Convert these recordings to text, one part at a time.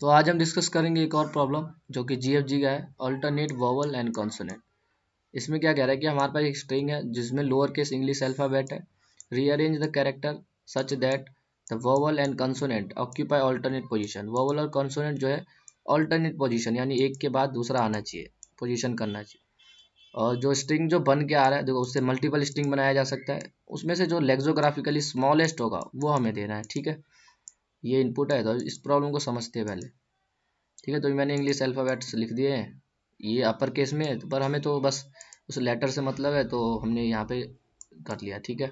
तो आज हम डिस्कस करेंगे एक और प्रॉब्लम जो कि जीएफजी का है, अल्टरनेट वोवल एंड कॉन्सोनेंट। इसमें क्या कह रहा है कि हमारे पास एक स्ट्रिंग है जिसमें लोअर केस इंग्लिश अल्फाबेट है। Rearrange the character such that the vowel and consonant occupy alternate position. Vowel और कॉन्सोनेंट जो है अल्टरनेट पोजीशन यानी एक के बाद दूसरा आना चाहिए, पोजीशन करना चाहिए। और जो स्ट्रिंग जो बन के आ रहा है देखो, उससे मल्टीपल स्ट्रिंग बनाया जा सकता है। उसमें से जो लेक्सोग्राफिकली स्मॉलेस्ट होगा वो हमें देना है। ठीक है, ये इनपुट है। तो इस प्रॉब्लम को समझते हैं पहले। ठीक है, तो मैंने इंग्लिश अल्फ़ाबेट्स लिख दिए हैं, ये अपर केस में है, पर हमें तो बस उस लेटर से मतलब है तो हमने यहाँ पे कर लिया। ठीक है,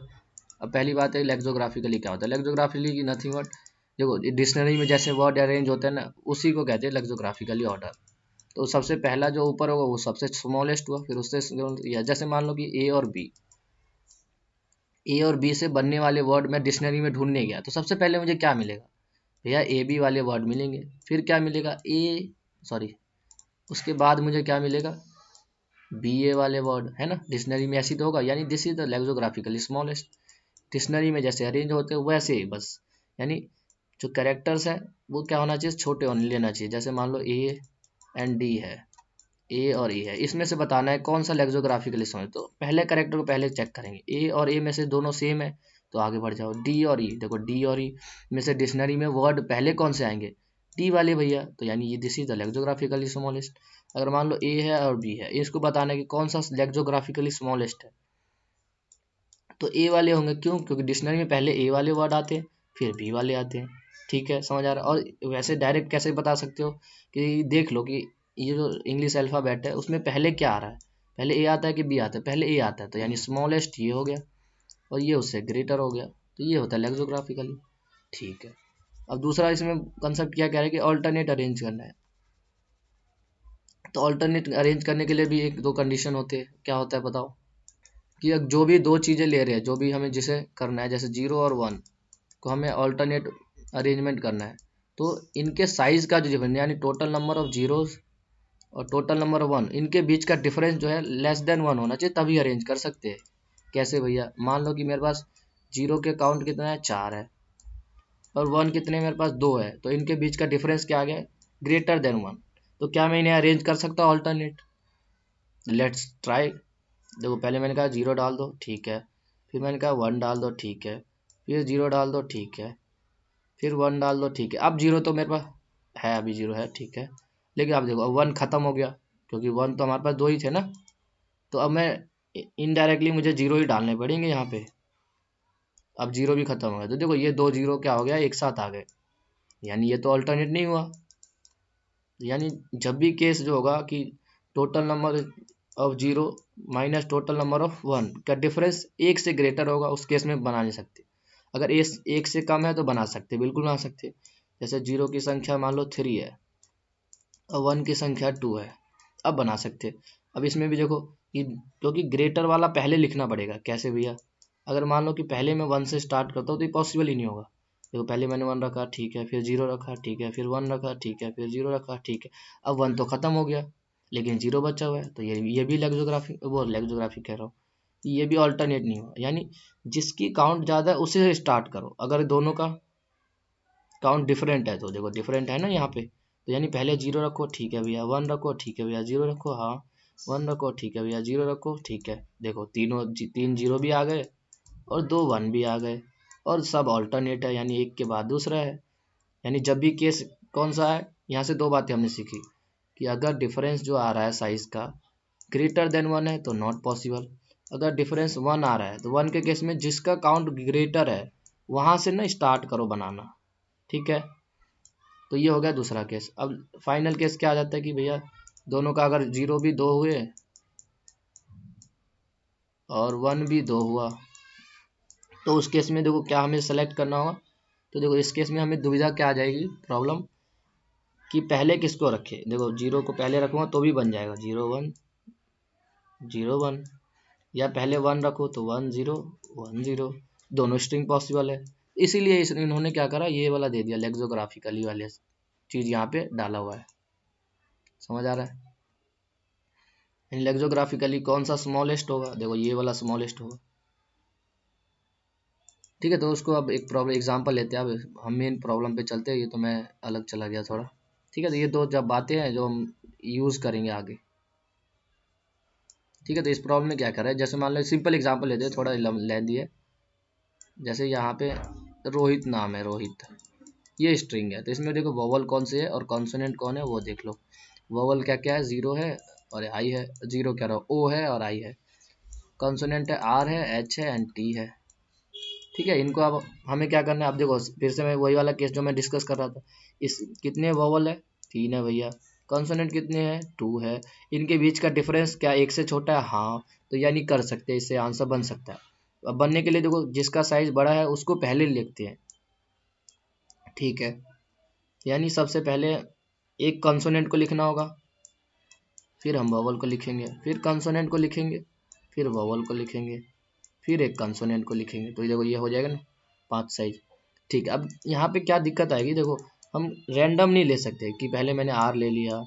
अब पहली बात है लेक्सोग्राफिकली क्या होता है। लेक्सोग्राफिकली नथिंग बट, देखो डिक्शनरी में जैसे वर्ड अरेंज होते हैं ना, उसी को कहते हैं लेक्सोग्राफिकली ऑर्डर। तो सबसे पहला जो ऊपर होगा वो सबसे स्मॉलेस्ट हुआ, फिर उससे या जैसे मान लो कि ए और बी से बनने वाले वर्ड मैं डिक्शनरी में ढूंढने गया, तो सबसे पहले मुझे क्या मिलेगा भैया, ए बी वाले वर्ड मिलेंगे। फिर क्या मिलेगा, उसके बाद मुझे क्या मिलेगा, बी ए वाले वर्ड, है ना। डिक्शनरी में ऐसी तो होगा, यानी this is the lexicographically smallest. Dictionary में जैसे अरेंज होते हैं वैसे ही बस, यानी जो कैरेक्टर्स है वो क्या होना चाहिए, छोटे होने लेना चाहिए। जैसे मान लो ए एंड डी है, ए और ई है, इसमें से बताना है कौन सा लेक्सोग्राफिकली स्मॉल। तो पहले कैरेक्टर को पहले चेक करेंगे, ए और ए में से दोनों सेम है तो आगे बढ़ जाओ। डी और ई, देखो डी और ई में से डिक्शनरी में वर्ड पहले कौन से आएंगे, डी वाले भैया, तो यानी ये this is the lexicographically smallest. अगर मान लो ए है और बी है, इसको बताना है कि कौन सा लेक्सोग्राफिकली स्मॉलेस्ट है, तो ए वाले होंगे। क्यों, क्योंकि डिक्शनरी में पहले ए वाले वर्ड आते हैं फिर बी वाले आते हैं। ठीक है, समझ आ रहा है। और वैसे डायरेक्ट कैसे बता सकते हो कि देख लो कि ये जो इंग्लिश अल्फ़ाबेट है उसमें पहले क्या आ रहा है, पहले ए आता है कि बी आता है, पहले ए आता है, तो यानी स्मॉलेस्ट ये हो गया और ये उससे ग्रेटर हो गया, तो ये होता है लेक्सोग्राफिकली। ठीक है, अब दूसरा इसमें कंसेप्ट क्या कह रहा है कि ऑल्टरनेट अरेंज करना है। तो ऑल्टरनेट अरेंज करने के लिए भी एक दो कंडीशन होते हैं। क्या होता है बताओ, कि अब जो भी दो चीज़ें ले रहे हैं, जो भी हमें जिसे करना है, जैसे 0 और 1 को हमें ऑल्टरनेट अरेंजमेंट करना है, तो इनके साइज का जो डिफरेंस, यानी टोटल नंबर ऑफ जीरोस और टोटल नंबर ऑफ 1, इनके बीच का डिफरेंस जो है लेस देन 1 होना चाहिए, तभी अरेंज कर सकते हैं। कैसे भैया, मान लो कि मेरे पास जीरो के काउंट कितना है, 4 है, और 1 कितने मेरे पास 2 है, तो इनके बीच का डिफरेंस क्या आ गया, ग्रेटर देन 1। तो क्या मैं इन्हें अरेंज कर सकता हूँ ऑल्टरनेट, लेट्स ट्राई। देखो पहले मैंने कहा 0 डाल दो, ठीक है। फिर मैंने कहा 1 डाल दो, ठीक है। फिर 0 डाल दो, ठीक है। फिर 1 डाल दो, ठीक है। अब 0 तो मेरे पास है, अभी 0 है, ठीक है। लेकिन अब देखो, अब 1 खत्म हो गया, क्योंकि 1 तो हमारे पास 2 ही थे ना। तो अब मैं इनडायरेक्टली मुझे 0 ही डालने पड़ेंगे यहाँ पे। अब 0 भी खत्म हो गया, तो देखो ये दो 0 क्या हो गया, एक साथ आ गए, यानी ये तो अल्टरनेट नहीं हुआ। यानी जब भी केस जो होगा कि total number of 0 minus total number of 1 का डिफरेंस एक से ग्रेटर होगा, उस केस में बना नहीं सकते। अगर एक से कम है तो बना सकते, बिल्कुल बना सकते। जैसे 0 की संख्या मान लो 3 है और 1 की संख्या 2 है, अब बना सकते। अब इसमें भी देखो कि क्योंकि ग्रेटर वाला पहले लिखना पड़ेगा। कैसे भैया, अगर मान लो कि पहले मैं 1 से स्टार्ट करता हूँ तो ये पॉसिबल ही नहीं होगा। देखो पहले मैंने 1 रखा, ठीक है, फिर 0 रखा, ठीक है, फिर 1 रखा, ठीक है, फिर 0 रखा, ठीक है। अब 1 तो खत्म हो गया, लेकिन 0 बचा हुआ है, तो ये भी लेक्सोग्राफी, वो लेक्सोग्राफी कह रहा हूँ, ये भी ऑल्टरनेट नहीं हुआ। यानी जिसकी काउंट ज़्यादा है उसी से स्टार्ट करो। अगर दोनों का काउंट डिफरेंट है तो देखो डिफरेंट है ना यहाँ पे, तो यानी पहले 0 रखो, ठीक है भैया, 1 रखो, ठीक है भैया, 0 रखो, हाँ 1 रखो, ठीक है भैया, 0 रखो, ठीक है। देखो तीन 0 भी आ गए और 2 1 भी आ गए, और सब ऑल्टरनेट है, यानी एक के बाद दूसरा है। यानी जब भी केस कौन सा है, यहाँ से दो बातें हमने सीखी कि अगर डिफरेंस जो आ रहा है साइज का ग्रेटर देन 1 है तो नॉट पॉसिबल। अगर डिफरेंस 1 आ रहा है तो 1 के केस में जिसका काउंट ग्रेटर है वहां से ना स्टार्ट करो बनाना। ठीक है, तो ये हो गया दूसरा केस। अब फाइनल केस क्या आ जाता है कि भैया दोनों का अगर 0 भी 2 हुए और 1 भी 2 हुआ, तो उस केस में देखो क्या हमें सेलेक्ट करना होगा। तो देखो इस केस में हमें दुविधा क्या आ जाएगी, प्रॉब्लम, कि पहले किसको रखे। देखो 0 को पहले रखूंगा तो भी बन जाएगा 0 1 0 1, या पहले 1 रखो तो 1 0 1 0, दोनों स्ट्रिंग पॉसिबल है। इसीलिए इन्होंने क्या करा, ये वाला दे दिया लेक्सोग्राफिकली वाले चीज यहाँ पे डाला हुआ है। समझ आ रहा है, लेक्सोग्राफिकली कौन सा स्मॉलेस्ट होगा, देखो ये वाला स्मॉलेस्ट होगा। ठीक है, तो उसको अब एक प्रॉब्लम एग्जांपल लेते हैं। अब हम मेन प्रॉब्लम पे चलते हैं, ये तो मैं अलग चला गया थोड़ा। ठीक है, तो ये दो जब बातें हैं जो हम यूज़ करेंगे आगे। ठीक है, तो इस प्रॉब्लम में क्या कर रहा है, जैसे मान लो सिंपल एग्जांपल लेते हैं, थोड़ा लेंदी है। जैसे यहाँ पे रोहित नाम है, रोहित, ये स्ट्रिंग है, तो इसमें देखो वोवल कौन से है और कॉन्सोनेंट कौन है वो देख लो। वोवल क्या क्या है, जीरो है और आई है, जीरो कह रहा हूँ, ओ है और आई है। कॉन्सोनेंट है, आर है, एच है एंड टी है। ठीक है, इनको अब हमें क्या करना है, अब देखो फिर से मैं वही वाला केस जो मैं डिस्कस कर रहा था। इस कितने वोवल है, तीन है भैया। कॉन्सोनेंट कितने हैं, टू है। इनके बीच का डिफरेंस क्या एक से छोटा है, हाँ, तो यानी कर सकते हैं, इससे आंसर बन सकता है। अब बनने के लिए देखो जिसका साइज बड़ा है उसको पहले लिखते हैं। ठीक है, यानी सबसे पहले एक कंसोनेंट को लिखना होगा, फिर हम वोवल को लिखेंगे, फिर कंसोनेंट को लिखेंगे, फिर वोवल को लिखेंगे, फिर एक कंसोनेंट को लिखेंगे। तो देखो ये हो जाएगा ना 5 साइज। ठीक है, अब यहाँ पे क्या दिक्कत आएगी, देखो हम रैंडम नहीं ले सकते कि पहले मैंने आर ले लिया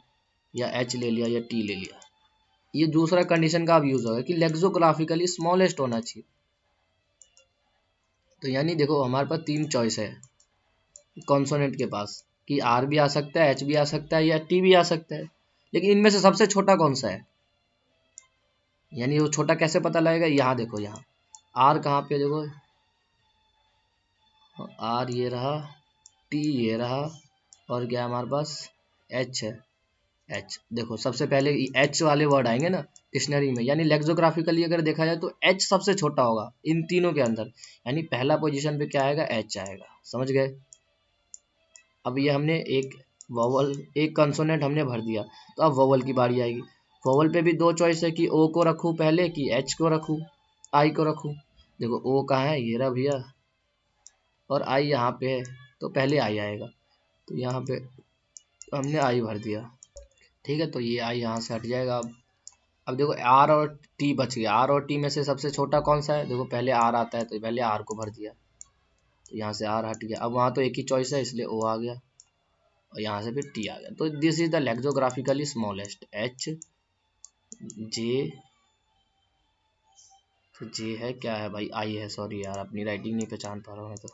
या एच ले लिया या टी ले लिया। ये दूसरा कंडीशन का अब यूज होगा कि लेक्सोग्राफिकली स्मॉलेस्ट होना चाहिए। तो यानी देखो हमारे पास तीन चॉइस है कॉन्सोनेंट के पास, कि आर भी आ सकता है, एच भी आ सकता है या टी भी आ सकता है, लेकिन इनमें से सबसे छोटा कौन सा है, यानी वो छोटा कैसे पता लगेगा, यहाँ देखो, यहाँ आर कहाँ पे, देखो आर ये रहा, टी ये रहा, और क्या है हमारे पास, एच है। एच देखो सबसे पहले एच वाले वर्ड आएंगे ना डिक्शनरी में, यानी लेक्सोग्राफिकली अगर देखा जाए तो एच सबसे छोटा होगा इन तीनों के अंदर, यानी पहला पोजीशन पे क्या आएगा, एच आएगा। समझ गए। अब ये हमने एक वोवल, एक कंसोनेंट हमने भर दिया, तो अब वोवल की बारी आएगी। वोवल पे भी दो चॉइस है कि ओ को रखूँ पहले कि एच को रखूँ, आई को रखूँ। देखो ओ कहाँ है, ये रहा भैया, और आई यहाँ पे है, तो पहले आई आएगा, तो यहाँ पे हमने आई भर दिया। ठीक है, तो ये आई यहाँ से हट जाएगा। अब देखो आर और टी बच गया, आर और टी में से सबसे छोटा कौन सा है, देखो पहले आर आता है तो पहले आर को भर दिया, तो यहाँ से आर हट गया। अब वहाँ तो एक ही चॉइस है इसलिए ओ आ गया, और यहाँ से फिर टी आ गया। तो this is the lexicographically smallest, H J, J है क्या है भाई, आई है, सॉरी यार अपनी राइटिंग नहीं पहचान पा रहा हूँ मैं, तो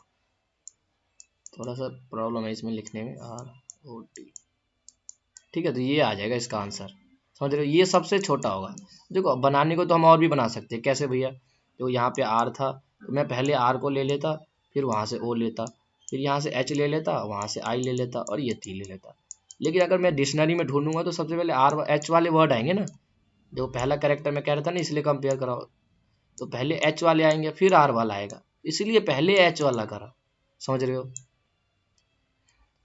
थोड़ा सा प्रॉब्लम है इसमें लिखने में, आर ओ टी। ठीक है, तो ये आ जाएगा इसका आंसर। समझ रहे हो, ये सबसे छोटा होगा। देखो बनाने को तो हम और भी बना सकते हैं, कैसे भैया, तो यहाँ पे आर था तो मैं पहले आर को ले लेता, फिर वहाँ से ओ लेता, फिर यहाँ से एच ले लेता, वहाँ से आई ले लेता और ये टी ले लेता। लेकिन अगर मैं डिक्शनरी में ढूंढूंगा तो सबसे पहले आर एच वाले वर्ड आएंगे ना, जो पहला कैरेक्टर मैं कह रहा था ना, इसलिए कंपेयर कराओ, तो पहले एच वाले आएंगे फिर आर वाला आएगा, इसलिए पहले एच वाला करा। समझ रहे हो।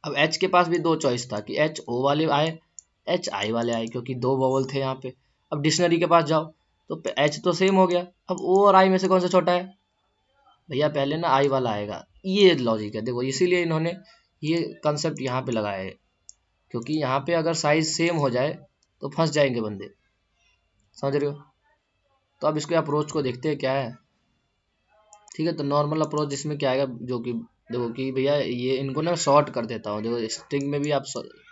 अब एच के पास भी दो चॉइस था कि एच ओ वाले आए, एच आई वाले आए, क्योंकि दो वोवल थे यहाँ पे। अब डिक्शनरी के पास जाओ तो एच तो सेम हो गया, अब ओ और आई में से कौन सा छोटा है, भैया पहले ना आई वाला आएगा। ये लॉजिक है, देखो इसीलिए इन्होंने ये कंसेप्ट यहाँ पे लगाया है, क्योंकि यहाँ पे अगर साइज सेम हो जाए तो फंस जाएंगे बंदे। समझ रहे हो। तो अब इसके अप्रोच को देखते हैं क्या है। ठीक है, तो नॉर्मल अप्रोच इसमें क्या आएगा, जो कि देखो कि भैया ये इनको ना शॉर्ट कर देता हूँ। देखो स्ट्रिंग में भी आप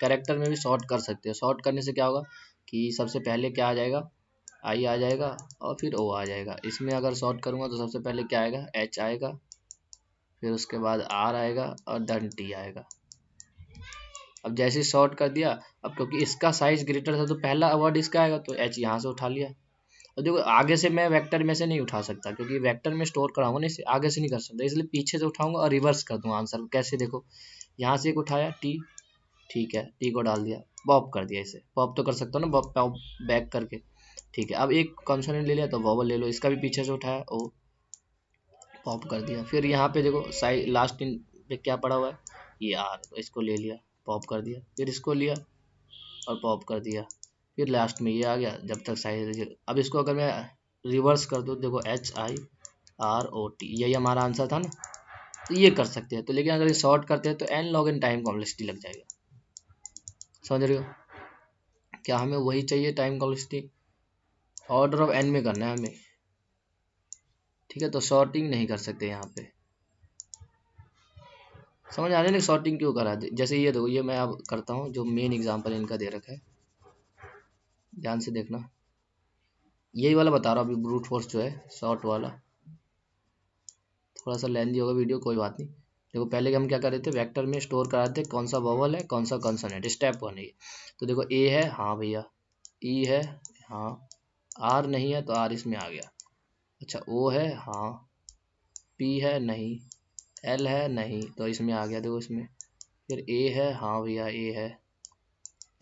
कैरेक्टर में भी शॉर्ट कर सकते हो। शॉर्ट करने से क्या होगा कि सबसे पहले क्या आ जाएगा, आई आ जाएगा और फिर ओ आ जाएगा। इसमें अगर शॉर्ट करूँगा तो सबसे पहले क्या आएगा, एच आएगा, फिर उसके बाद आर आएगा और देन टी आएगा। अब जैसे शॉर्ट कर दिया, अब क्योंकि इसका साइज ग्रेटर था तो पहला वर्ड इसका आएगा, तो एच यहाँ से उठा लिया। और देखो आगे से मैं वेक्टर में से नहीं उठा सकता, क्योंकि वेक्टर में स्टोर कराऊंगा ना, इसे आगे से नहीं कर सकता, इसलिए पीछे से उठाऊंगा और रिवर्स कर दूंगा आंसर। कैसे, देखो यहाँ से एक उठाया टी, ठीक है, टी को डाल दिया, पॉप कर दिया, इसे पॉप तो कर सकता हूँ ना, पॉप बैक करके। ठीक है, अब एक कॉन्सोनेंट ले लिया तो वोवल ले लो, इसका भी पीछे से उठाया, ओ पॉप कर दिया। फिर यहाँ पे देखो साइड लास्ट इन पे क्या पड़ा हुआ है, ये आर, तो इसको ले लिया, पॉप कर दिया, फिर इसको लिया और पॉप कर दिया, फिर लास्ट में ये आ गया जब तक साइज। अब इसको अगर मैं रिवर्स कर दूँ, देखो H I R O T, यही हमारा आंसर था ना, तो ये कर सकते हैं। तो लेकिन अगर ये शॉर्ट करते हैं तो n log n time complexity लग जाएगा। समझ रहे हो, क्या हमें वही चाहिए time complexity, order of n में करना है हमें। ठीक है, तो शॉर्टिंग नहीं कर सकते यहाँ पे। समझ आ रही है ना शॉर्टिंग क्यों करा दे। जैसे ये देखो, ये मैं अब करता हूँ, जो मेन एग्जांपल इनका दे रखा है, ध्यान से देखना, यही वाला बता रहा हूँ अभी, ब्रूट फोर्स जो है शॉर्ट वाला। थोड़ा सा लेंदी होगा वीडियो, कोई बात नहीं। देखो पहले हम क्या कर रहे थे, वेक्टर में स्टोर कर रहे थे कौन सा वोवल है कौन सा कॉन्सोनेंट, स्टेप 1 है ये। तो देखो ए है, हाँ भैया, ई है, हाँ, आर नहीं है तो आर इसमें आ गया, अच्छा ओ है, हाँ, पी है नहीं, एल है नहीं तो इसमें आ गया, देखो इसमें, फिर ए है, हाँ भैया ए है,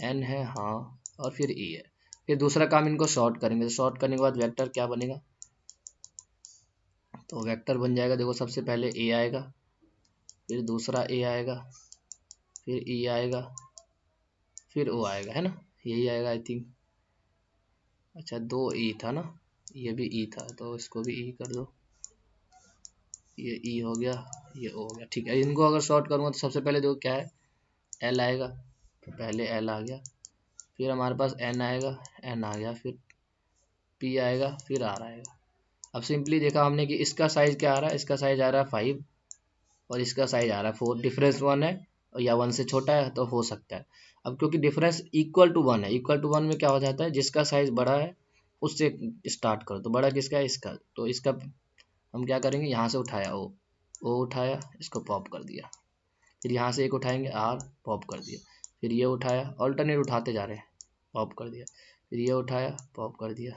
एन है, हाँ, और फिर ई है। फिर दूसरा काम, इनको शॉर्ट करेंगे, तो शॉर्ट करने के बाद वेक्टर क्या बनेगा, तो वेक्टर बन जाएगा, देखो सबसे पहले ए आएगा, फिर दूसरा ए आएगा, फिर ई आएगा, फिर ओ आएगा, है ना, यही आएगा आई थिंक। अच्छा 2 ई था ना, ये भी ई था तो इसको भी ई कर दो, ये ई हो गया, ये ओ हो गया, ठीक है। इनको अगर शॉर्ट करूँगा तो सबसे पहले देखो क्या है, एल आएगा, तो पहले एल आ गया, फिर हमारे पास एन आएगा, एन आ गया, फिर पी आएगा, फिर आर आएगा। अब सिंपली देखा हमने कि इसका साइज क्या आ रहा है, इसका साइज आ रहा है 5 और इसका साइज आ रहा है 4, डिफरेंस 1 है और या 1 से छोटा है तो हो सकता है। अब क्योंकि डिफरेंस इक्वल टू 1 है, इक्वल टू 1 में क्या हो जाता है, जिसका साइज बड़ा है उससे स्टार्ट करो, तो बड़ा किसका है, इसका, तो इसका हम क्या करेंगे, यहाँ से उठाया ओ उठाया, इसको पॉप कर दिया, फिर यहाँ से एक उठाएंगे आर, पॉप कर दिया, फिर ये उठाया, ऑल्टरनेट उठाते जा रहे हैं, पॉप कर दिया, फिर ये उठाया, पॉप कर दिया,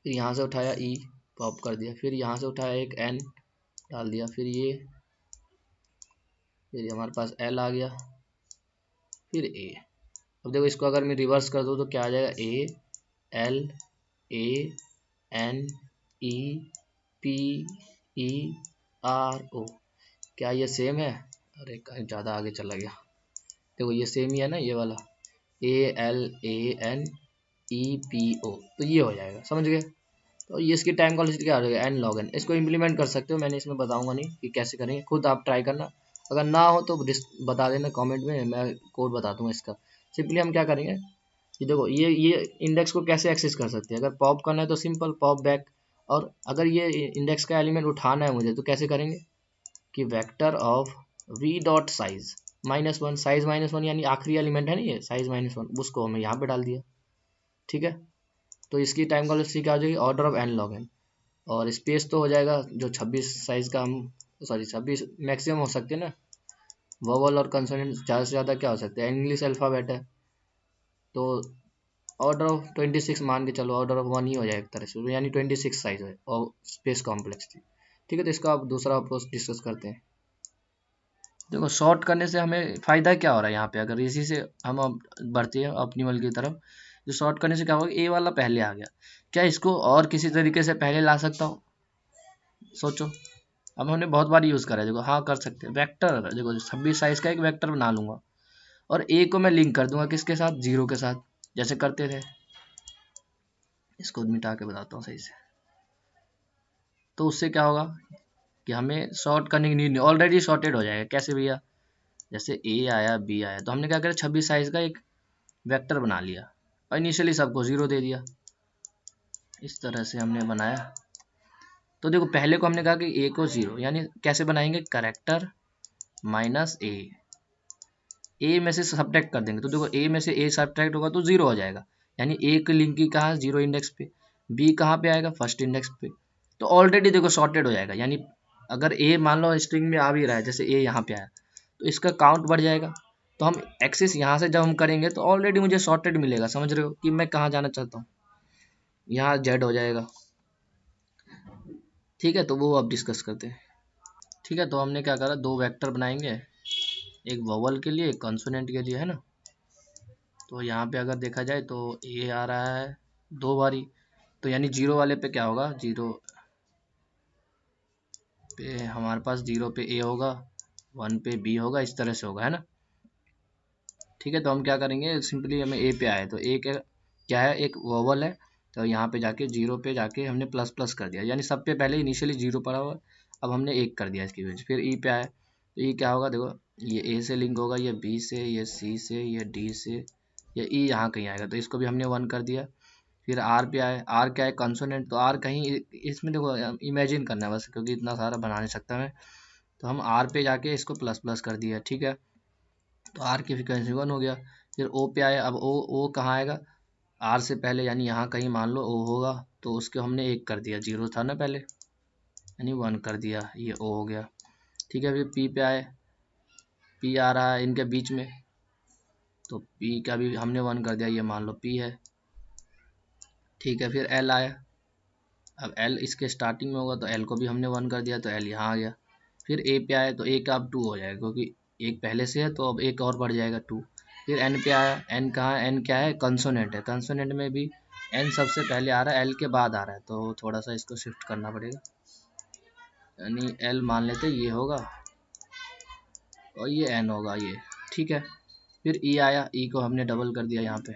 फिर यहाँ से उठाया ई, पॉप कर दिया, फिर यहाँ से उठाया एक एन डाल दिया, फिर हमारे पास एल आ गया, फिर ए। अब देखो इसको अगर मैं रिवर्स कर दूँ तो क्या आ जाएगा, A L A N E P E R O, क्या ये सेम है, अरे कहीं ज़्यादा आगे चला गया, देखो ये सेम ही है ना ये वाला, A L A N E P O, तो ये हो जाएगा, समझ गए। तो ये इसकी टाइम कॉन्स्टेंट क्या हो जाएगा, एन लॉग एन। इसको इम्प्लीमेंट कर सकते हो, मैंने इसमें बताऊंगा नहीं कि कैसे करेंगे, खुद आप ट्राई करना, अगर ना हो तो बता देना कमेंट में, मैं कोड बता दूंगा इसका। सिंपली हम क्या करेंगे कि देखो ये इंडेक्स को कैसे एक्सेस कर सकते हैं, अगर पॉप करना है तो सिंपल पॉप बैक, और अगर ये इंडेक्स का एलिमेंट उठाना है मुझे तो कैसे करेंगे कि vector of V dot size -1, size -1 यानी आखिरी एलिमेंट है ना ये साइज -1, उसको हमें यहाँ पे डाल दिया, ठीक है। तो इसकी टाइम कॉन्स्टेंट क्या हो जाएगी, order of n log n, और स्पेस तो हो जाएगा जो 26 साइज का, हम सॉरी 26 मैक्सिमम हो सकते हैं ना, वोवल और कंसोनेंट ज़्यादा से ज़्यादा क्या हो सकते हैं, इंग्लिश अल्फ़ाबेट है तो ऑर्डर ऑफ 26 मान के चलो, ऑर्डर ऑफ 1 ही हो जाए एक तरह से, यानी 26 साइज है और स्पेस कॉम्प्लेक्स थी, ठीक है। तो इसका आप दूसरा अप्रोच डिस्कस करते हैं। देखो शॉर्ट करने से हमें फ़ायदा क्या हो रहा है यहाँ पे, अगर इसी से हम अब बढ़ते हैं ऑप्टिमल की तरफ, जो शॉर्ट करने से क्या होगा, ए वाला पहले आ गया, क्या इसको और किसी तरीके से पहले ला सकता हूँ, सोचो। अब हमने बहुत बार यूज़ करा है, देखो हाँ कर सकते हैं, वेक्टर देखो 26 साइज का एक वेक्टर बना लूँगा और ए को मैं लिंक कर दूंगा किसके साथ, 0 के साथ, जैसे करते थे। इसको मिटा के बताता हूँ सही से, तो उससे क्या होगा कि हमें शॉर्ट करने की नीड नहीं, ऑलरेडी शॉर्टेड हो जाएगा। कैसे भैया, जैसे ए आया बी आया तो हमने क्या करा, 26 साइज का एक वेक्टर बना लिया और इनिशियली सबको 0 दे दिया, इस तरह से हमने बनाया। तो देखो पहले को हमने कहा कि ए को 0, यानी कैसे बनाएंगे, करेक्टर माइनस ए में से सब्ट्रैक्ट कर देंगे, तो देखो ए में से ए सब्ट्रैक्ट होगा तो 0 हो जाएगा, यानी ए की लिंक की कहाँ, 0 इंडेक्स पे, बी कहाँ पे आएगा, फर्स्ट इंडेक्स पे, तो ऑलरेडी देखो सॉर्टेड हो जाएगा। यानी अगर ए मान लो स्ट्रिंग में आ भी रहा है, जैसे ए यहाँ पे आया तो इसका काउंट बढ़ जाएगा, तो हम एक्सेस यहाँ से जब हम करेंगे तो ऑलरेडी मुझे सॉर्टेड मिलेगा, समझ रहे हो कि मैं कहाँ जाना चाहता हूँ, यहाँ जेड हो जाएगा, ठीक है। तो वो अब डिस्कस करते हैं, ठीक है। तो हमने क्या करा, 2 वेक्टर बनाएंगे, एक वोवल के लिए एक कॉन्सोनेंट के लिए, है ना। तो यहाँ पे अगर देखा जाए तो ए आ रहा है 2 बारी, तो यानी 0 वाले पे क्या होगा, 0 पे हमारे पास 0 पे ए होगा, 1 पे बी होगा, इस तरह से होगा, है ना, ठीक है। तो हम क्या करेंगे, सिंपली हमें ए पे आए तो ए क्या है, एक वोवल है, तो यहाँ पे जाके 0 पे जाके हमने प्लस प्लस कर दिया, यानी सब पे पहले इनिशियली 0 पड़ा हुआ, अब हमने 1 कर दिया इसकी वजह। फिर ई पे आए तो ई क्या होगा, देखो ये ए से लिंक होगा, ये बी से, ये सी से, ये डी से, ये ई यहाँ कहीं आएगा, तो इसको भी हमने 1 कर दिया। फिर आर पे आए, आर क्या है, कंसोनेंट, तो आर कहीं इसमें देखो इमेजिन करना है बस, क्योंकि इतना सारा बना नहीं सकता मैं, तो हम आर पे जाके इसको प्लस प्लस कर दिया, ठीक है। तो आर की फ्रिक्वेंसी 1 हो गया। फिर ओ पे आए, अब ओ कहाँ आएगा, आर से पहले, यानी यहाँ कहीं मान लो ओ होगा, तो उसको हमने 1 कर दिया, 0 था ना पहले, यानी 1 कर दिया, ये ओ हो गया, ठीक है, फिर पी पे आए, पी आ रहा है इनके बीच में, तो पी का भी हमने 1 कर दिया, ये मान लो पी है। ठीक है, फिर एल आया, अब एल इसके स्टार्टिंग में होगा तो एल को भी हमने 1 कर दिया, तो एल यहाँ आ गया। फिर ए पे आए तो ए का अब 2 हो जाएगा, क्योंकि एक पहले से है तो अब एक और बढ़ जाएगा 2। फिर एन पे आया, एन कहाँ है, एन क्या है, कंसोनेंट है, कंसोनेंट में भी एन सबसे पहले आ रहा है, एल के बाद आ रहा है, तो थोड़ा सा इसको शिफ्ट करना पड़ेगा, यानी एल मान लेते ये होगा और ये एन होगा ये। ठीक है, फिर ई आया, ई को हमने डबल कर दिया यहाँ पे,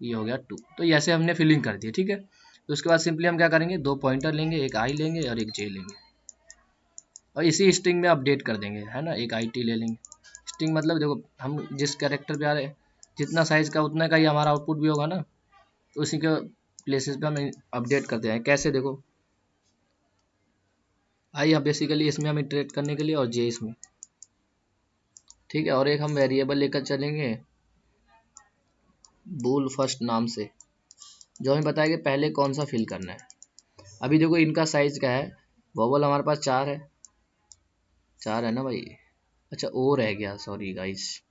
ये हो गया 2। तो ऐसे हमने फिलिंग कर दी। ठीक है, तो उसके बाद सिंपली हम क्या करेंगे, 2 पॉइंटर लेंगे, एक आई लेंगे और एक जे लेंगे, और इसी स्ट्रिंग में अपडेट कर देंगे, है ना। एक आई टी ले लेंगे, स्ट्रिंग मतलब देखो हम जिस कैरेक्टर पे आ रहे हैं जितना साइज का उतना का ही हमारा आउटपुट भी होगा ना, तो उसी के प्लेसेस पे हम अपडेट करते हैं। कैसे, देखो आई अब बेसिकली इसमें हम इटरेट करने के लिए और जे इसमें। ठीक है, और एक हम वेरिएबल लेकर चलेंगे बूल फर्स्ट नाम से, जो हमें बताएगा पहले कौन सा फिल करना है। अभी देखो इनका साइज क्या है, वोवल हमारे पास 4 है, 4 है ना भाई। अच्छा ओ रह गया, सॉरी गाइस,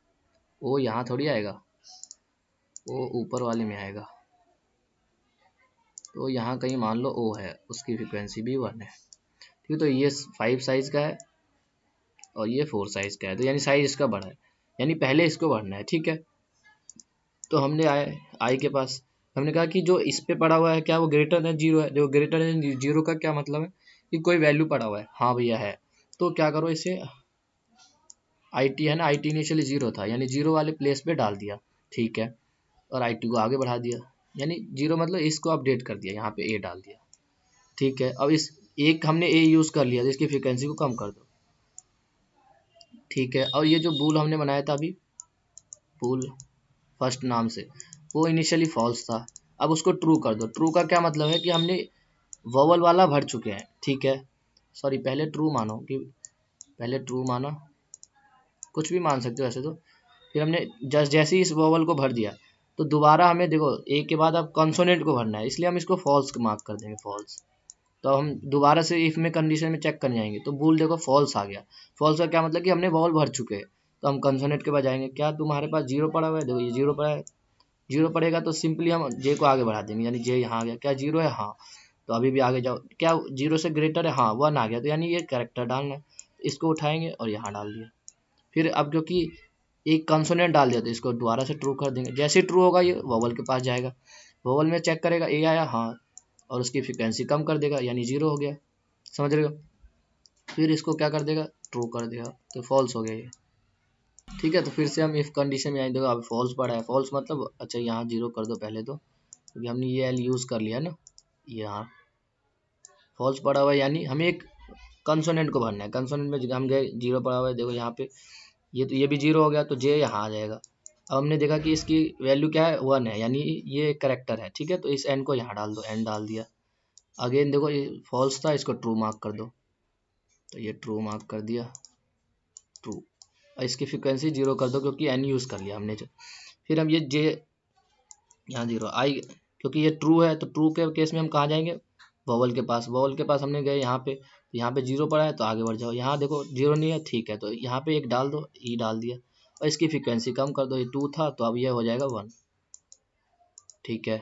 ओ यहाँ थोड़ी आएगा, ओ ऊपर वाले में आएगा, तो यहाँ कहीं मान लो ओ है, उसकी फ्रिक्वेंसी भी 1 है। ठीक है, तो ये 5 साइज का है और ये 4 साइज का है, तो यानी साइज इसका बड़ा है, यानी पहले इसको बढ़ना है। ठीक है, तो हमने आए आई के पास, हमने कहा कि जो इस पे पड़ा हुआ है क्या वो ग्रेटर देन 0 है। जो ग्रेटर देन 0 का क्या मतलब है कि कोई वैल्यू पड़ा हुआ है, हाँ भैया है, तो क्या करो इसे, आई टी है ना, आई टी इनिशियली 0 था, यानी 0 वाले प्लेस पे डाल दिया। ठीक है, और आई टी को आगे बढ़ा दिया, यानी 0 मतलब इसको अपडेट कर दिया, यहाँ पे ए डाल दिया। ठीक है, अब इस एक हमने ए यूज़ कर लिया, तो इसकी फ्रिक्वेंसी को कम कर दो। ठीक है, और ये जो बूल हमने बनाया था अभी, बूल फर्स्ट नाम से, वो इनिशियली फॉल्स था, अब उसको ट्रू कर दो। ट्रू का क्या मतलब है कि हमने वोवल वाला भर चुके हैं। ठीक है, सॉरी पहले ट्रू मानो, कि पहले ट्रू माना, कुछ भी मान सकते हो ऐसे तो। फिर हमने जैसे ही इस वोवल को भर दिया, तो दोबारा हमें देखो ए के बाद अब कॉन्सोनेंट को भरना है, इसलिए हम इसको फॉल्स मार्क कर देंगे, फॉल्स। तो हम दोबारा से इफ में कंडीशन में चेक करने जाएंगे, तो बूल देखो फॉल्स आ गया। फॉल्स का क्या मतलब कि हमने वोवल भर चुके हैं, तो हम कंसोनेंट के बाद जाएंगे, क्या तुम्हारे पास 0 पड़ा हुआ है, देखो ये 0 पड़ा है, 0 पड़ेगा तो सिंपली हम जे को आगे बढ़ा देंगे, यानी जे यहाँ आ गया, क्या 0 है, हाँ, तो अभी भी आगे जाओ, क्या 0 से ग्रेटर है, हाँ 1 आ गया, तो यानी ये कैरेक्टर डालना है, इसको उठाएंगे और यहाँ डाल दिया। फिर अब क्योंकि एक कंसोनेंट डाल दिया तो इसको दोबारा से ट्रू कर देंगे, जैसे ट्रू होगा ये वोवल के पास जाएगा, वोवल में चेक करेगा ए आया, हाँ, और उसकी फ्रिक्वेंसी कम कर देगा, यानी 0 हो गया, समझ रहे हो। फिर इसको क्या कर देगा, ट्रू कर देगा, तो फॉल्स हो गया ये। ठीक है, तो फिर से हम इफ कंडीशन में आएंगे, देखो अब फॉल्स पड़ा है, फॉल्स मतलब अच्छा यहाँ 0 कर दो पहले तो, क्योंकि हमने ये एल यूज़ कर लिया ना, यहाँ फॉल्स पड़ा हुआ है, यानी हमें एक कंसोनेंट को भरना है। कंसोनेंट में हम गए 0 पड़ा हुआ है, देखो यहाँ पे ये, तो ये भी 0 हो गया, तो जे यहाँ आ जाएगा। अब हमने देखा कि इसकी वैल्यू क्या है, 1 है, यानी ये करेक्टर है। ठीक है, तो इस एन को यहाँ डाल दो, एन डाल दिया। अगेन देखो ये फॉल्स था, इसको ट्रू मार्क कर दो, तो ये ट्रू मार्क कर दिया, ट्रू, और इसकी फ्रिक्वेंसी 0 कर दो, क्योंकि एन यूज़ कर लिया हमने। फिर हम ये जे यहाँ 0 आई, क्योंकि ये ट्रू है, तो ट्रू के केस में हम कहाँ जाएंगे, वोवल के पास। वोवल के पास हमने गए यहाँ पे, तो यहाँ पे 0 पड़ा है, तो आगे बढ़ जाओ, यहाँ देखो 0 नहीं है, ठीक है, तो यहाँ पे एक डाल दो, ई डाल दिया, और इसकी फ्रिक्वेंसी कम कर दो, ये 2 था तो अब ये हो जाएगा 1। ठीक है,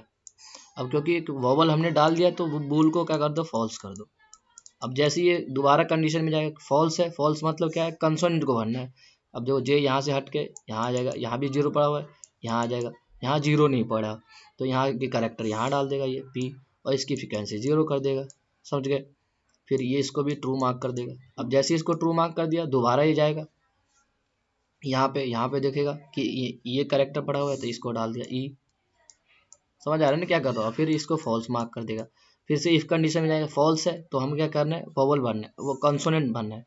अब क्योंकि एक वोवल हमने डाल दिया, तो बूल को क्या कर दो, फॉल्स कर दो। अब जैसे ये दोबारा कंडीशन में जाएगा, फॉल्स है, फॉल्स मतलब क्या है, कंसोनेंट को भरना है। अब जो जे यहाँ से हट के यहाँ आ जाएगा, यहाँ भी 0 पड़ा हुआ है, यहाँ आ जाएगा, यहाँ 0 नहीं पड़ा, तो यहाँ के करेक्टर यहाँ डाल देगा ये पी, और इसकी फ्रिक्वेंसी 0 कर देगा, समझ गए। फिर ये इसको भी ट्रू मार्क कर देगा। अब जैसे इसको ट्रू मार्क कर दिया, दोबारा ये जाएगा यहाँ पे देखेगा कि ये करेक्टर पड़ा हुआ है, तो इसको डाल दिया ई, समझ आ रहा है ना क्या कर रहा हो। फिर इसको फॉल्स मार्क कर देगा, फिर से इफ कंडीशन में जाएगा, फॉल्स है तो हम क्या करना है, वोवल भरना है, वो कंसोनेंट भरना है।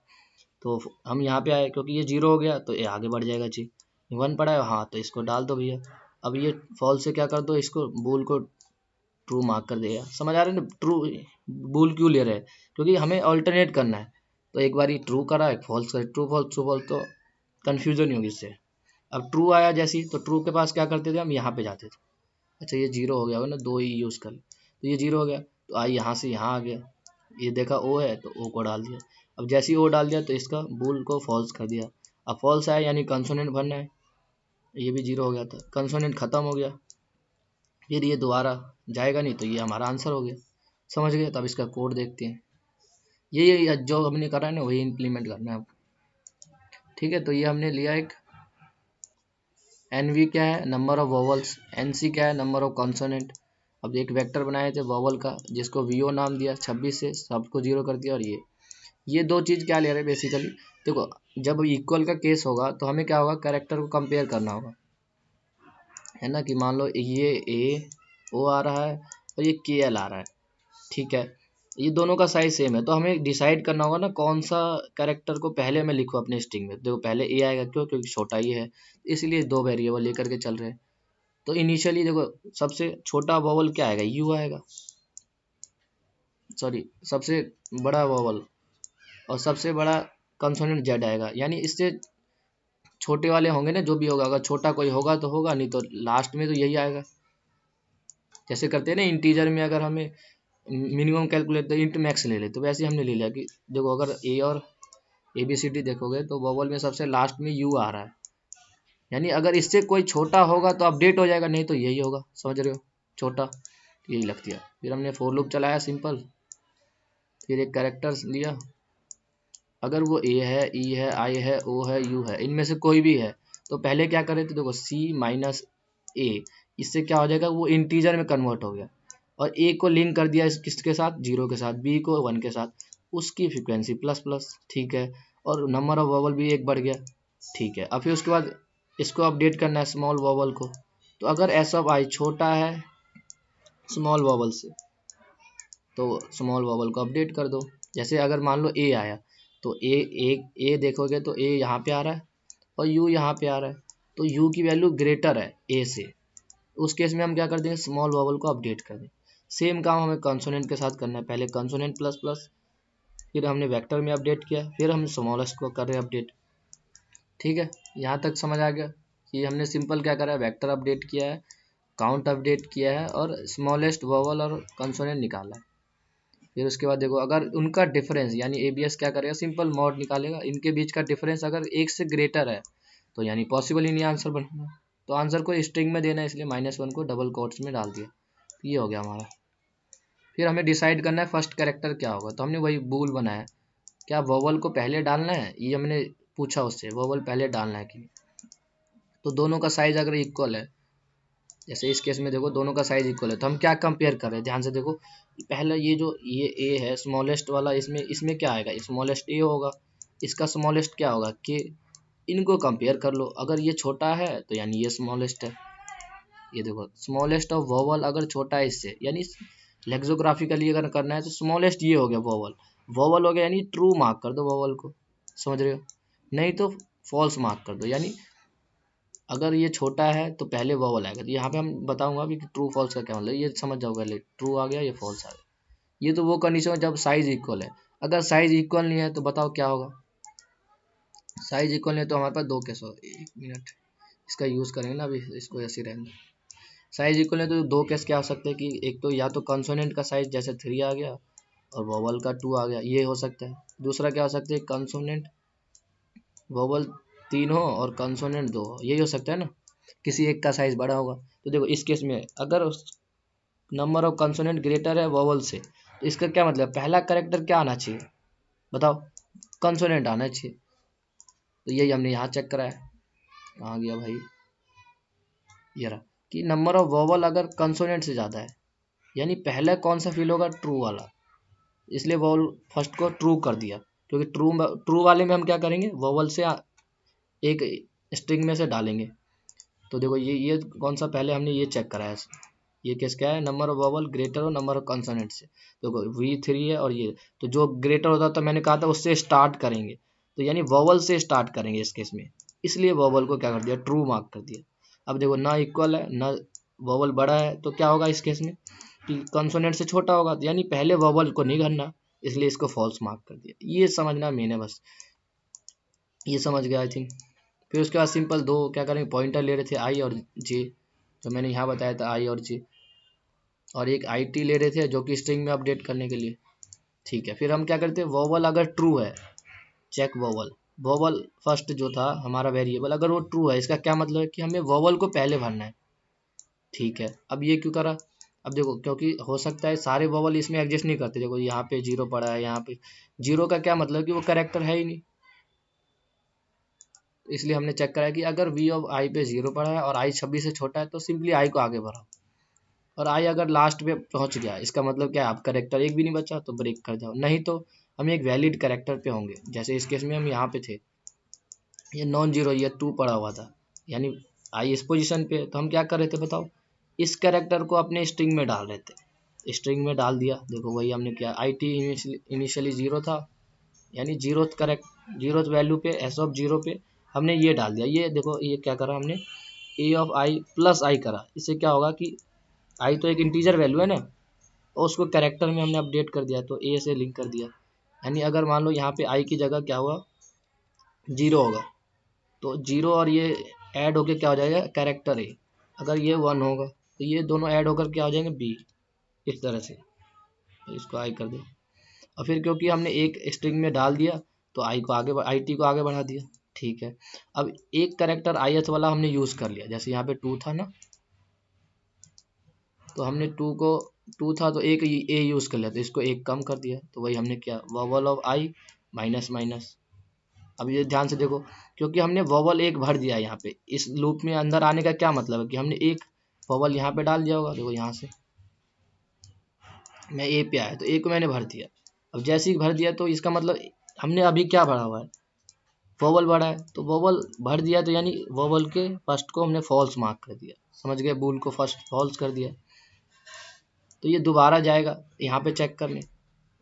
तो हम यहाँ पे आए, क्योंकि ये 0 हो गया तो ये आगे बढ़ जाएगा जी, 1 पड़ा है, हाँ, तो इसको डाल दो भैया। अब ये फॉल्स से क्या कर दो, इसको बूल को ट्रू मार्क कर देगा, समझ आ रहा है ना। ट्रू बूल क्यों ले रहे हैं, क्योंकि हमें ऑल्टरनेट करना है, तो एक बार ट्रू करा, एक फॉल्स करे, ट्रू फॉल्स ट्रू फॉल्स, तो कन्फ्यूजन नहीं होगी इससे। अब ट्रू आया जैसी, तो ट्रू के पास क्या करते थे, हम यहाँ पे जाते थे। अच्छा ये 0 हो गया होगा ना, 2 ही यूज़ कर, तो ये 0 हो गया, तो आई यहाँ से यहाँ आ गया, ये देखा ओ है तो ओ को डाल दिया। अब जैसे ही ओ डाल दिया तो इसका बूल को फॉल्स कर दिया। अब फॉल्स आया यानी कंसोनेंट भरना है, ये भी 0 हो गया था, कंसोनेंट खत्म हो गया, फिर ये दोबारा जाएगा नहीं तो ये हमारा आंसर हो गया। समझ गए? तब इसका कोड देखते हैं। ये जो हमने करा है ना वही इम्प्लीमेंट करना है। ठीक है, तो ये हमने लिया एक NV क्या है, नंबर ऑफ वोवल्स, NC क्या है, नंबर ऑफ कॉन्सोनेंट। अब एक वेक्टर बनाए थे वोवल का जिसको VO नाम दिया, 26 से सबको 0 कर दिया। और ये दो चीज़ क्या ले रहे हैं बेसिकली, देखो जब इक्वल का केस होगा तो हमें क्या होगा, कैरेक्टर को कंपेयर करना होगा, है ना, कि मान लो ये AO आ रहा है और ये KL आ रहा है, ठीक है, ये दोनों का साइज सेम है, तो हमें डिसाइड करना होगा ना कौन सा कैरेक्टर को पहले मैं लिखूँ अपने स्ट्रिंग में। देखो पहले A आएगा, क्यों, क्योंकि छोटा ही है, इसलिए दो वेरिएबल लेकर के चल रहे हैं। तो इनिशियली देखो सबसे छोटा वोवल क्या आएगा, U आएगा, सॉरी सबसे बड़ा वोवल, और सबसे बड़ा कंसोनेंट Z आएगा। यानी इससे छोटे वाले होंगे ना, जो भी होगा, अगर छोटा कोई होगा तो होगा, नहीं तो लास्ट में तो यही आएगा। जैसे करते हैं ना इंटीजर में, अगर हमें मिनिमम कैलकुलेट तो इंट मैक्स ले ले, तो वैसे हमने ले लिया कि देखो अगर A और ABCD देखोगे तो वोवल में सबसे लास्ट में U आ रहा है, यानी अगर इससे कोई छोटा होगा तो अपडेट हो जाएगा, नहीं तो यही होगा। समझ रहे हो, छोटा यही लगती है। फिर हमने फॉर लूप चलाया सिंपल, फिर एक कैरेक्टर्स लिया, अगर वो A है, E है, I है, O है, U है, इनमें से कोई भी है, तो पहले क्या करे थे, देखो C माइनस A, इससे क्या हो जाएगा, वो इंटीजर में कन्वर्ट हो गया, और A को लिंक कर दिया किसके साथ, 0 के साथ, B को 1 के साथ, उसकी फ्रीक्वेंसी प्लस प्लस, ठीक है, और नंबर ऑफ वोवल भी एक बढ़ गया, ठीक है। अब फिर उसके बाद इसको अपडेट करना है स्मॉल वोवल को, तो अगर S ऑफ I छोटा है स्मॉल वोवल से तो स्मॉल वोवल को अपडेट कर दो। जैसे अगर मान लो A आया तो A देखोगे तो A यहाँ पे आ रहा है और U यहाँ पे आ रहा है, तो U की वैल्यू ग्रेटर है A से, उस केस में हम क्या कर देंगे, स्मॉल वोवल को अपडेट कर दें। सेम काम हमें कंसोनेंट के साथ करना है, पहले कंसोनेंट प्लस प्लस, फिर हमने वेक्टर में अपडेट किया, फिर हम स्मॉलेस्ट को कर रहे हैं अपडेट। ठीक है, यहाँ तक समझ आ गया कि हमने सिंपल क्या करा है, वेक्टर अपडेट किया है, काउंट अपडेट किया है, और स्मॉलेस्ट वोवल और कंसोनेंट निकाला है। फिर उसके बाद देखो अगर उनका डिफरेंस, यानी ABS क्या करेगा, सिंपल मॉड निकालेगा, इनके बीच का डिफरेंस अगर 1 से ग्रेटर है तो यानी पॉसिबल ही नहीं आंसर बनना, तो आंसर को स्ट्रिंग में देना है, इसलिए -1 को डबल कोट्स में डाल दिया, ये हो गया हमारा। फिर हमें डिसाइड करना है फर्स्ट कैरेक्टर क्या होगा, तो हमने वही बूल बनाया, क्या वोवल को पहले डालना है, ये हमने पूछा उससे, वोवल पहले डालना है कि, तो दोनों का साइज अगर इक्वल है, जैसे इस केस में देखो दोनों का साइज इक्वल है, तो हम क्या कंपेयर कर रहे हैं, ध्यान से देखो, पहला ये जो ये A है स्मॉलेस्ट वाला, इसमें क्या आएगा, स्मॉलेस्ट A होगा, इसका स्मॉलेस्ट क्या होगा K, इनको कंपेयर कर लो, अगर ये छोटा है तो यानी ये स्मॉलेस्ट है। ये देखो स्मॉलेस्ट ऑफ वोवल अगर छोटा है इससे, यानी लेक्सोग्राफिकली अगर करना है तो स्मॉलेस्ट ये हो गया वोवल, वोवल हो गया यानी ट्रू मार्क कर दो वोवल को, समझ रहे हो, नहीं तो फॉल्स मार्क कर दो, यानी अगर ये छोटा है तो पहले वोवल आएगा। तो यहाँ पे हम बताऊंगा अभी कि ट्रू फॉल्स का क्या मतलब, ये समझ जाओगे, पहले ट्रू आ गया, ये फॉल्स आ गया। ये तो वो कंडीशन है जब साइज इक्वल है, अगर साइज इक्वल नहीं है तो बताओ क्या होगा, साइज इक्वल नहीं है तो हमारे पास दो केस होगा, एक मिनट इसका यूज़ करेंगे ना, अभी इसको ऐसे रहने। साइज इक्वल है तो दो केस क्या हो सकते हैं, कि एक तो या तो कंसोनेंट का साइज जैसे 3 आ गया और वोवल का 2 आ गया, ये हो सकता है। दूसरा क्या हो सकता है, कंसोनेंट वोवल 3 हो और कंसोनेंट 2 हो, यही हो सकता है ना, किसी एक का साइज बड़ा होगा। तो देखो इस केस में अगर नंबर ऑफ कंसोनेंट ग्रेटर है वोवल से, तो इसका क्या मतलब, पहला कैरेक्टर क्या आना चाहिए बताओ, कंसोनेंट आना चाहिए। तो यही हमने यहाँ चेक करा है, कहाँ गया भाई, ये रहा, कि नंबर ऑफ वोवल अगर कंसोनेंट से ज़्यादा है, यानी पहले कौन सा फील होगा, ट्रू वाला, इसलिए वोवल फर्स्ट को ट्रू कर दिया, क्योंकि ट्रू वाले में हम क्या करेंगे, वोवल से एक स्ट्रिंग में से डालेंगे। तो देखो ये कौन सा, पहले हमने ये चेक करा है, ये केस क्या है, नंबर ऑफ वोवल ग्रेटर हो नंबर ऑफ कंसोनेंट से, देखो V3 है और ये, तो जो ग्रेटर होता तो मैंने कहा था उससे स्टार्ट करेंगे, तो यानी वोवल से स्टार्ट करेंगे इस केस में, इसलिए वोवल को क्या कर दिया, ट्रू मार्क कर दिया। अब देखो ना इक्वल है ना वोवल बड़ा है, तो क्या होगा इस केस में, कि कंसोनेंट से छोटा होगा, यानी पहले वोवल को नहीं करना, इसलिए इसको फॉल्स मार्क कर दिया। ये समझना मेन है, बस ये समझ गया आई थिंक। फिर उसके बाद सिंपल दो क्या करेंगे, पॉइंटर ले रहे थे I और J, तो मैंने यहाँ बताया था I और J, और एक IT ले रहे थे जो कि स्ट्रिंग में अपडेट करने के लिए, ठीक है, फिर हम क्या करते हैं, वोवल अगर ट्रू है, चेक वोवल, वोवल फर्स्ट जो था हमारा वेरिएबल अगर वो ट्रू है, इसका क्या मतलब है कि हमें वोवल को पहले भरना है। ठीक है, अब ये क्यों करा, अब देखो क्योंकि हो सकता है सारे वोवल इसमें एग्जिस्ट नहीं करते, देखो यहाँ पे जीरो पड़ा है, यहाँ पे जीरो का क्या मतलब कि वो कैरेक्टर है ही नहीं, तो इसलिए हमने चेक करा कि अगर वी ऑफ आई पे जीरो पड़ा है और आई 26 से छोटा है तो सिंपली आई को आगे बढ़ाओ, और आई अगर लास्ट पे पहुंच गया इसका मतलब क्या है, आप करेक्टर एक भी नहीं बचा तो ब्रेक कर जाओ, नहीं तो हम एक वैलिड करेक्टर पे होंगे, जैसे इस केस में हम यहाँ पे थे, ये नॉन जीरो, ये 2 पड़ा हुआ था, यानी आई इस पोजीशन पे, तो हम क्या कर रहे थे बताओ, इस करेक्टर को अपने स्ट्रिंग में डाल रहे थे, स्ट्रिंग में डाल दिया, देखो वही हमने किया, आई टी इनिशियली जीरो था, यानी जीरोथ करेक्ट जीरोथ वैल्यू पे एस ऑफ जीरो पे हमने ये डाल दिया, ये देखो ये क्या करा हमने, ए ऑफ आई प्लस आई करा, इससे क्या होगा कि आई तो एक इंटीजर वैल्यू है ना, और उसको कैरेक्टर में हमने अपडेट कर दिया, तो ए से लिंक कर दिया, यानी अगर मान लो यहाँ पे आई की जगह क्या हुआ, जीरो होगा, तो जीरो और ये ऐड होके क्या हो जाएगा, कैरेक्टर ए, अगर ये 1 होगा तो ये दोनों ऐड होकर क्या हो जाएंगे, बी, इस तरह से, तो इसको आई कर दो, और फिर क्योंकि हमने एक स्ट्रिंग में डाल दिया तो आई को आगे आई टी को आगे बढ़ा दिया। ठीक है, अब एक कैरेक्टर आई एच वाला हमने यूज़ कर लिया, जैसे यहाँ पे 2 था ना, तो हमने 2 को 2 था तो एक ए यूज़ कर लिया, तो इसको एक कम कर दिया, तो वही हमने किया, vowel of I minus minus. अब ये ध्यान से देखो, क्योंकि हमने वोवल एक भर दिया यहाँ पे, इस लूप में अंदर आने का क्या मतलब है कि हमने एक वोवल यहाँ पे डाल दिया होगा, देखो यहाँ से मैं ए पे आया तो ए को मैंने भर दिया, अब जैसे ही भर दिया तो इसका मतलब हमने अभी क्या भरा हुआ है, वोवल भरा है, तो वोवल भर दिया तो यानी वोवल के फर्स्ट को हमने फॉल्स मार्क कर दिया, समझ गए, बूल को फर्स्ट फॉल्स कर दिया, तो ये दोबारा जाएगा यहाँ पे चेक करने,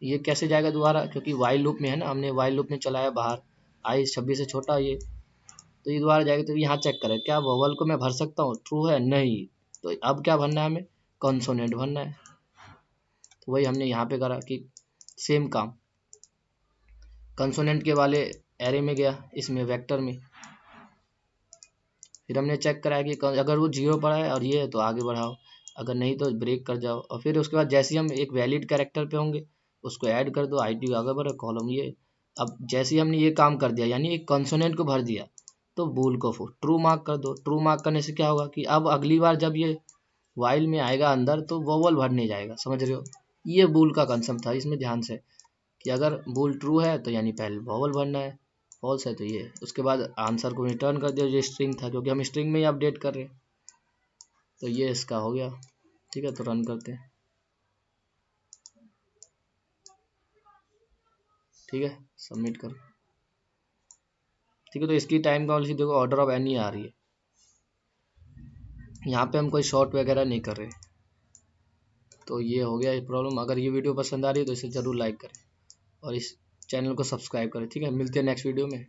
ये कैसे जाएगा दोबारा, क्योंकि वाइल लूप में है ना, हमने वाइल लूप में चलाया बाहर, आई 26 से छोटा ये, तो ये दोबारा जाएगा, तो यहाँ चेक करें क्या वोवल को मैं भर सकता हूँ, ट्रू है, नहीं, तो अब क्या भरना है हमें, कॉन्सोनेंट भरना है, तो वही हमने यहाँ पे करा कि सेम काम, कंसोनेंट के वाले एरे में गया, इसमें वेक्टर में, फिर हमने चेक कराया कि अगर वो जीरो पड़ा है और ये है तो आगे बढ़ाओ, अगर नहीं तो ब्रेक कर जाओ, और फिर उसके बाद जैसे ही हम एक वैलिड कैरेक्टर पे होंगे उसको ऐड कर दो, आई टी आगे बढ़ो, कॉलम ये, अब जैसे ही हमने ये काम कर दिया यानी एक कंसोनेंट को भर दिया, तो बूल को ट्रू मार्क कर दो, ट्रू मार्क करने से क्या होगा कि अब अगली बार जब ये वाइल में आएगा अंदर तो वोवल भरने जाएगा, समझ रहे हो, ये बूल का कंसेप्ट था, इसमें ध्यान से कि अगर बूल ट्रू है तो यानी पहले वोवल भरना है, फॉल्स है तो ये, उसके बाद आंसर को रिटर्न कर दिया जो स्ट्रिंग था, क्योंकि हम स्ट्रिंग में ही अपडेट कर रहे हैं, तो ये इसका हो गया। ठीक है, तो रन करते हैं, ठीक है, सबमिट कर, ठीक है, तो इसकी टाइम का पॉलिसी देखो ऑर्डर ऑफ एनी आ रही है, यहाँ पे हम कोई शॉर्ट वगैरह नहीं कर रहे, तो ये हो गया ये प्रॉब्लम। अगर ये वीडियो पसंद आ रही है तो इसे ज़रूर लाइक करें और इस चैनल को सब्सक्राइब करें, ठीक है, मिलते हैं नेक्स्ट वीडियो में।